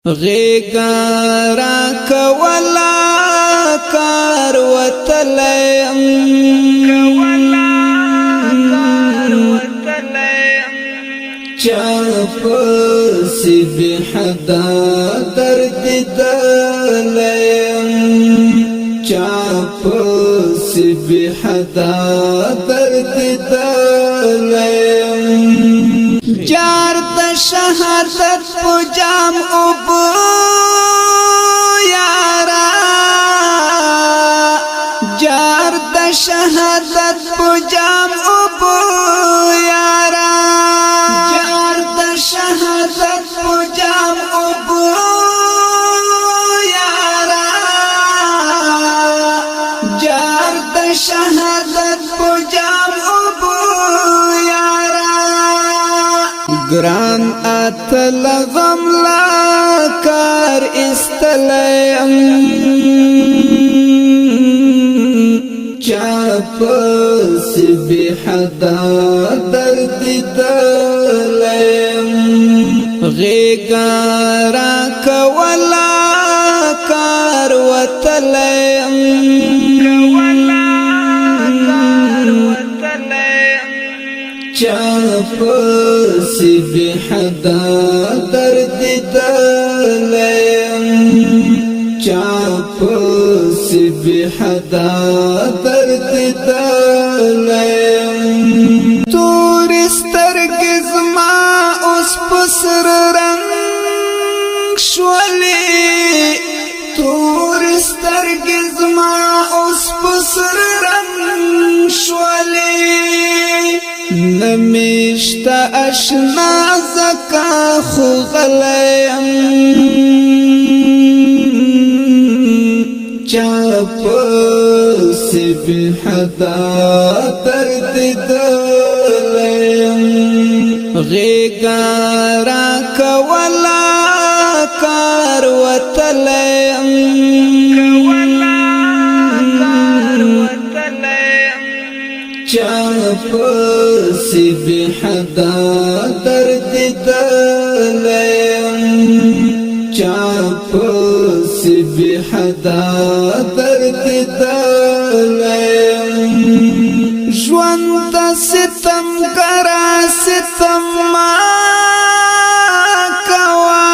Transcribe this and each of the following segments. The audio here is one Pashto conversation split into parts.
غیگارا کولا کار وطلیم چاپسی بی حدا درد دلیم چاپسی بی حدا درد دلیم جار د شهادت پجام ابو یارا جار د شهادت پجام ابو یارا جار د شهادت پجام ابو یارا جار د شهادت پجام ابو گران اتل غملا کار استلیم چاپس بی حدا درد دلیم غیگارا کولا کار وطلیم چاپسی بی حدا درد دلیم چاپسی بی حدا درد دلیم تور سترګې زما اوس په سر رنګ شولې تور سترګې زما اوس په سر رنګ شولې نمیشتا اشنا زکا خو غلیم چاپسی بی حدا درد دلیم غیگارا کولا کار وطلیم چاپسی بی حدا درد دلیم چاپسی بی حدا درد دلیم ژوند ستم کرا ستم ما کوا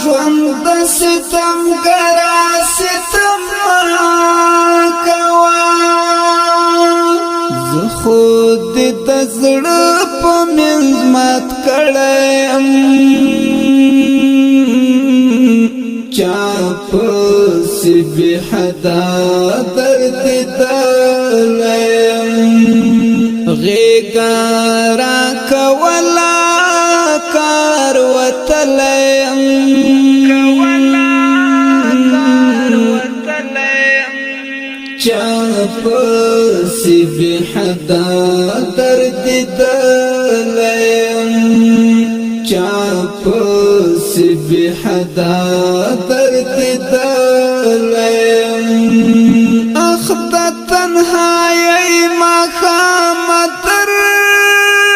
ژوند ستم کرا ستم ما کوا خود د زړه په منځ مات کړم چاپسی بی حدا درد دلیم غیگارا کولا کار وطلیم چاپسی بی حدا درد دلیم چاپسی بی حدا درد دلیم اخد تنهایی مخام درد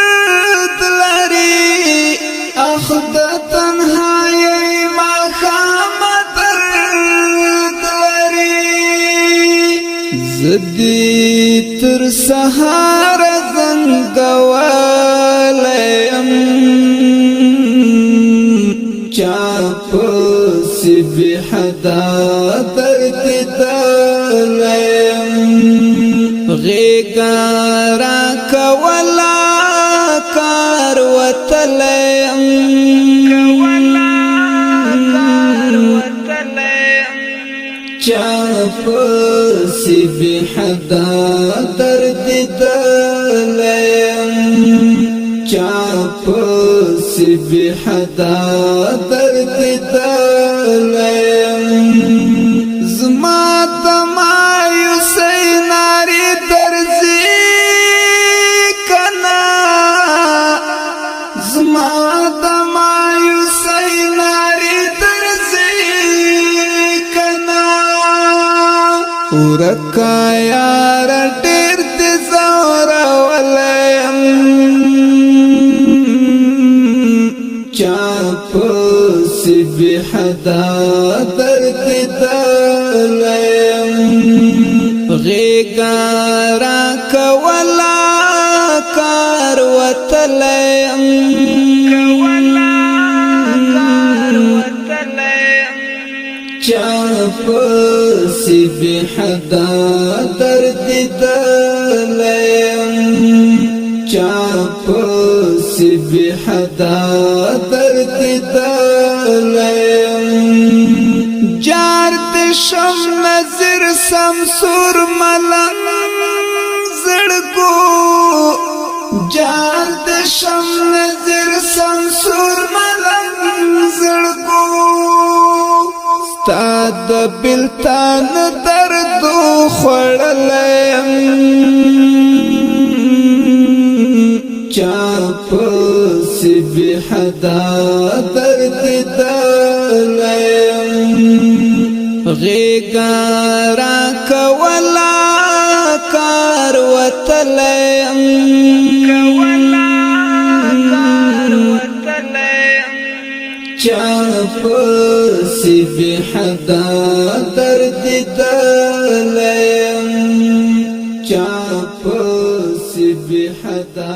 لری اخد تنهایی مخام درد لری زدی تر سهار زنگوالیم چاپسی بی حدا درد دلیم غیگارا کولا کار وطلیم چاپسی بی حدا درد دلیم چاپسی بی حدا درد دلیم زما دمایوسی ناری درزی کنا زما دمایوسی ناری درزی کنا ورکا یار ډیر دی زورا ولیم چاپسی بحدا درد دلیم غیگارا کولا کار وطلیم چاپسی بحدا درد دلیم چاپسی بحدا درد دلیم جار دشم نظر سمسور ملنگ زڑگو جار دشم نظر سمسور ملنگ زڑگو ستاد بلتان دردو خوڑلیم چاپسی بحدا درد دلیم غیگارا کولا کار وطلیم چاپسی بحدا درد دلیم چاپسی بحدا